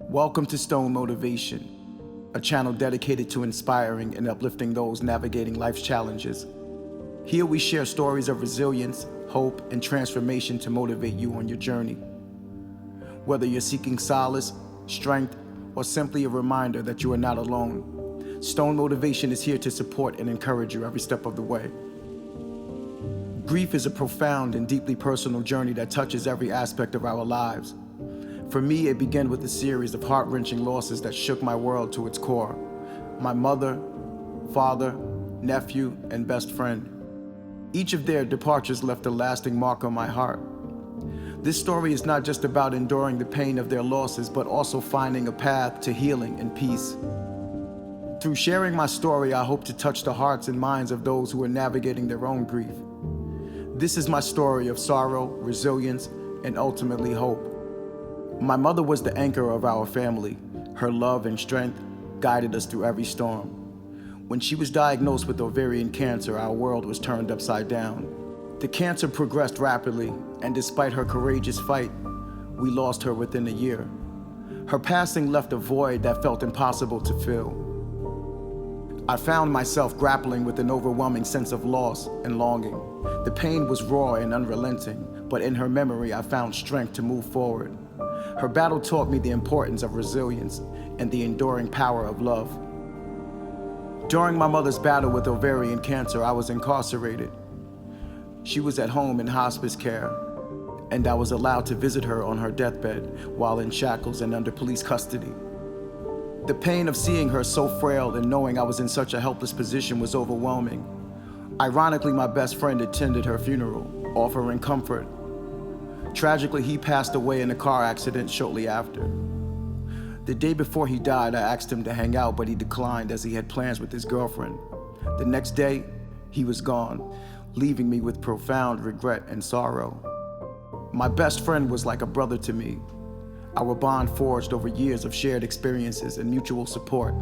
Welcome to Stone Motivation, a channel dedicated to inspiring and uplifting those navigating life's challenges. Here we share stories of resilience, hope, and transformation to motivate you on your journey. Whether you're seeking solace, strength, or simply a reminder that you are not alone, Stone Motivation is here to support and encourage you every step of the way. Grief is a profound and deeply personal journey that touches every aspect of our lives. For me, it began with a series of heart-wrenching losses that shook my world to its core. My mother, father, nephew, and best friend. Each of their departures left a lasting mark on my heart. This story is not just about enduring the pain of their losses, but also finding a path to healing and peace. Through sharing my story, I hope to touch the hearts and minds of those who are navigating their own grief. This is my story of sorrow, resilience, and ultimately hope. My mother was the anchor of our family. Her love and strength guided us through every storm. When she was diagnosed with ovarian cancer, our world was turned upside down. The cancer progressed rapidly, and despite her courageous fight, we lost her within a year. Her passing left a void that felt impossible to fill. I found myself grappling with an overwhelming sense of loss and longing. The pain was raw and unrelenting, but in her memory, I found strength to move forward. Her battle taught me the importance of resilience and the enduring power of love. During my mother's battle with ovarian cancer, I was incarcerated. She was at home in hospice care, and I was allowed to visit her on her deathbed while in shackles and under police custody. The pain of seeing her so frail and knowing I was in such a helpless position was overwhelming. Ironically, my best friend attended her funeral, offering comfort. Tragically, he passed away in a car accident shortly after. The day before he died, I asked him to hang out, but he declined as he had plans with his girlfriend. The next day, he was gone, leaving me with profound regret and sorrow. My best friend was like a brother to me. Our bond forged over years of shared experiences and mutual support.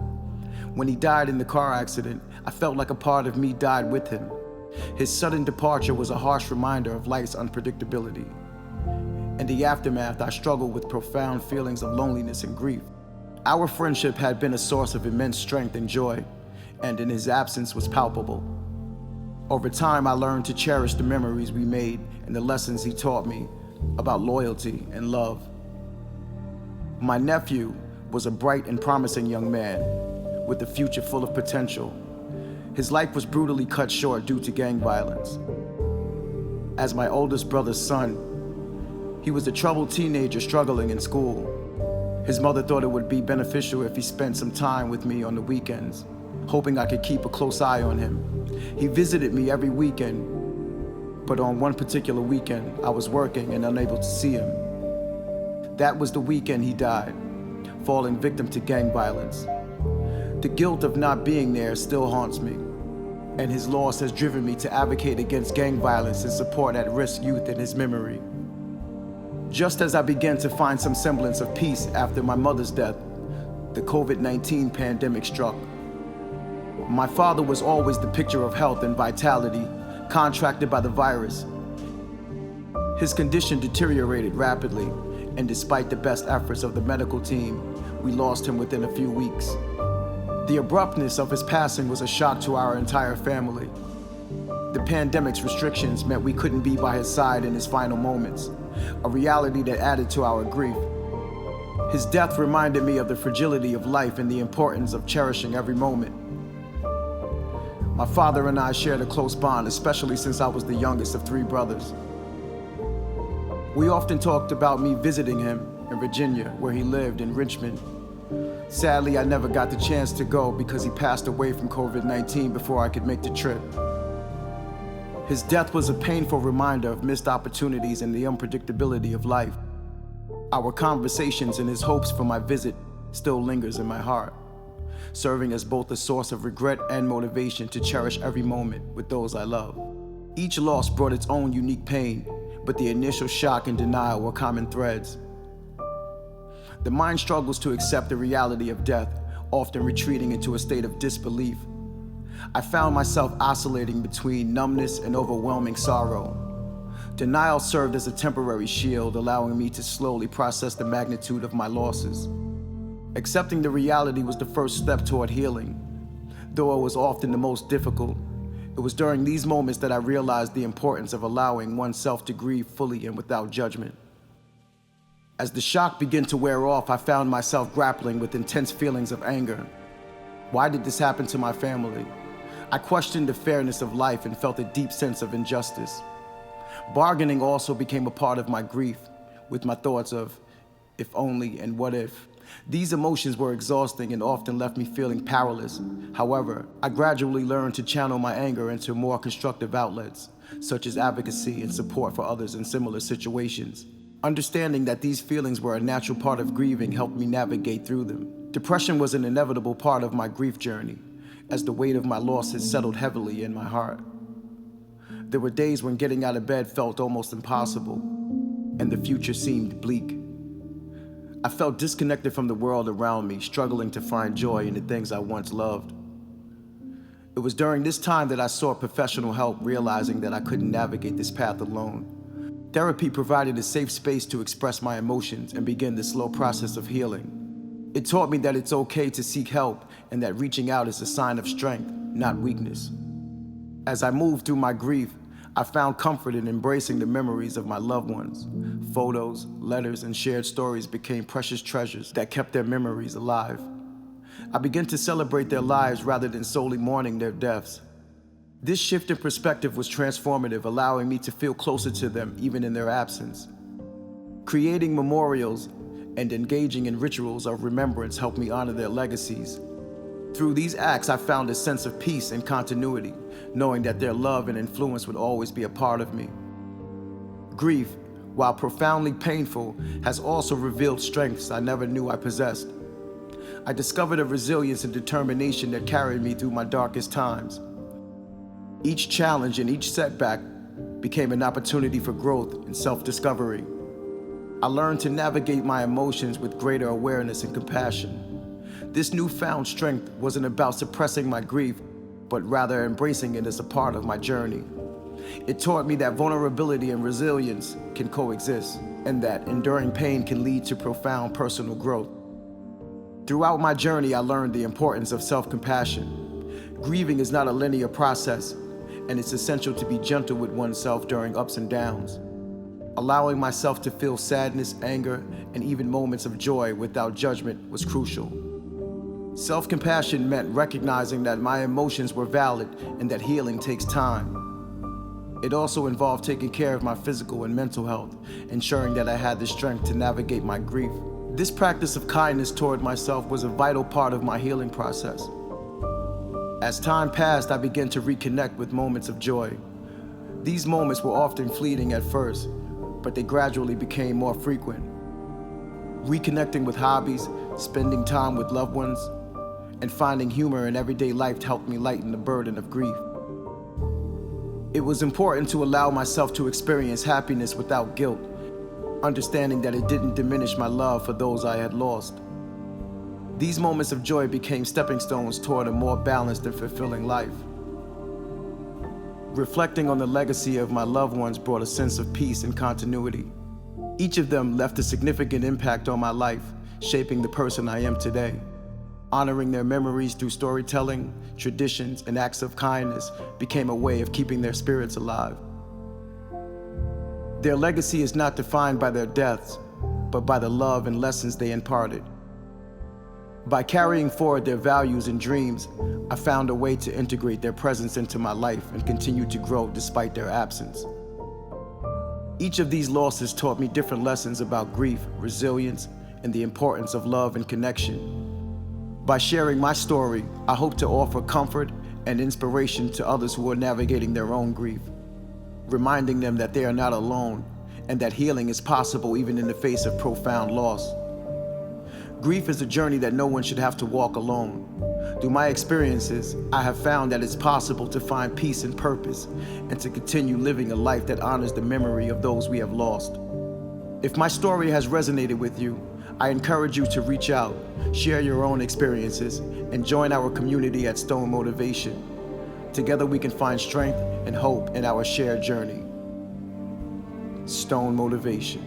When he died in the car accident, I felt like a part of me died with him. His sudden departure was a harsh reminder of life's unpredictability. In the aftermath, I struggled with profound feelings of loneliness and grief. Our friendship had been a source of immense strength and joy, and in his absence was palpable. Over time, I learned to cherish the memories we made and the lessons he taught me about loyalty and love. My nephew was a bright and promising young man with a future full of potential. His life was brutally cut short due to gang violence. As my oldest brother's son, he was a troubled teenager struggling in school. His mother thought it would be beneficial if he spent some time with me on the weekends, hoping I could keep a close eye on him. He visited me every weekend, but on one particular weekend, I was working and unable to see him. That was the weekend he died, falling victim to gang violence. The guilt of not being there still haunts me, and his loss has driven me to advocate against gang violence and support at-risk youth in his memory. Just as I began to find some semblance of peace after my mother's death, the COVID-19 pandemic struck. My father was always the picture of health and vitality, contracted by the virus. His condition deteriorated rapidly, and despite the best efforts of the medical team, we lost him within a few weeks. The abruptness of his passing was a shock to our entire family. The pandemic's restrictions meant we couldn't be by his side in his final moments, a reality that added to our grief. His death reminded me of the fragility of life and the importance of cherishing every moment. My father and I shared a close bond, especially since I was the youngest of three brothers. We often talked about me visiting him in Virginia, where he lived in Richmond. Sadly, I never got the chance to go because he passed away from COVID-19 before I could make the trip. His death was a painful reminder of missed opportunities and the unpredictability of life. Our conversations and his hopes for my visit still lingers in my heart, serving as both a source of regret and motivation to cherish every moment with those I love. Each loss brought its own unique pain, but the initial shock and denial were common threads. The mind struggles to accept the reality of death, often retreating into a state of disbelief. I found myself oscillating between numbness and overwhelming sorrow. Denial served as a temporary shield, allowing me to slowly process the magnitude of my losses. Accepting the reality was the first step toward healing. Though it was often the most difficult, it was during these moments that I realized the importance of allowing oneself to grieve fully and without judgment. As the shock began to wear off, I found myself grappling with intense feelings of anger. Why did this happen to my family? I questioned the fairness of life and felt a deep sense of injustice. Bargaining also became a part of my grief, with my thoughts of if only and what if. These emotions were exhausting and often left me feeling powerless. However, I gradually learned to channel my anger into more constructive outlets, such as advocacy and support for others in similar situations. Understanding that these feelings were a natural part of grieving helped me navigate through them. Depression was an inevitable part of my grief journey, as the weight of my losses settled heavily in my heart. There were days when getting out of bed felt almost impossible, and the future seemed bleak. I felt disconnected from the world around me, struggling to find joy in the things I once loved. It was during this time that I sought professional help, realizing that I couldn't navigate this path alone. Therapy provided a safe space to express my emotions and begin the slow process of healing. It taught me that it's okay to seek help and that reaching out is a sign of strength, not weakness. As I moved through my grief, I found comfort in embracing the memories of my loved ones. Photos, letters, and shared stories became precious treasures that kept their memories alive. I began to celebrate their lives rather than solely mourning their deaths. This shift in perspective was transformative, allowing me to feel closer to them even in their absence. Creating memorials and engaging in rituals of remembrance helped me honor their legacies. Through these acts, I found a sense of peace and continuity, knowing that their love and influence would always be a part of me. Grief, while profoundly painful, has also revealed strengths I never knew I possessed. I discovered a resilience and determination that carried me through my darkest times. Each challenge and each setback became an opportunity for growth and self-discovery. I learned to navigate my emotions with greater awareness and compassion. This newfound strength wasn't about suppressing my grief, but rather embracing it as a part of my journey. It taught me that vulnerability and resilience can coexist, and that enduring pain can lead to profound personal growth. Throughout my journey, I learned the importance of self-compassion. Grieving is not a linear process, and it's essential to be gentle with oneself during ups and downs. Allowing myself to feel sadness, anger, and even moments of joy without judgment was crucial. Self-compassion meant recognizing that my emotions were valid and that healing takes time. It also involved taking care of my physical and mental health, ensuring that I had the strength to navigate my grief. This practice of kindness toward myself was a vital part of my healing process. As time passed, I began to reconnect with moments of joy. These moments were often fleeting at first, but they gradually became more frequent. Reconnecting with hobbies, spending time with loved ones, and finding humor in everyday life helped me lighten the burden of grief. It was important to allow myself to experience happiness without guilt, understanding that it didn't diminish my love for those I had lost. These moments of joy became stepping stones toward a more balanced and fulfilling life. Reflecting on the legacy of my loved ones brought a sense of peace and continuity. Each of them left a significant impact on my life, shaping the person I am today. Honoring their memories through storytelling, traditions, and acts of kindness became a way of keeping their spirits alive. Their legacy is not defined by their deaths, but by the love and lessons they imparted. By carrying forward their values and dreams, I found a way to integrate their presence into my life and continue to grow despite their absence. Each of these losses taught me different lessons about grief, resilience, and the importance of love and connection. By sharing my story, I hope to offer comfort and inspiration to others who are navigating their own grief, reminding them that they are not alone and that healing is possible even in the face of profound loss. Grief is a journey that no one should have to walk alone. Through my experiences, I have found that it's possible to find peace and purpose and to continue living a life that honors the memory of those we have lost. If my story has resonated with you, I encourage you to reach out, share your own experiences, and join our community at Stone Motivation. Together we can find strength and hope in our shared journey. Stone Motivation.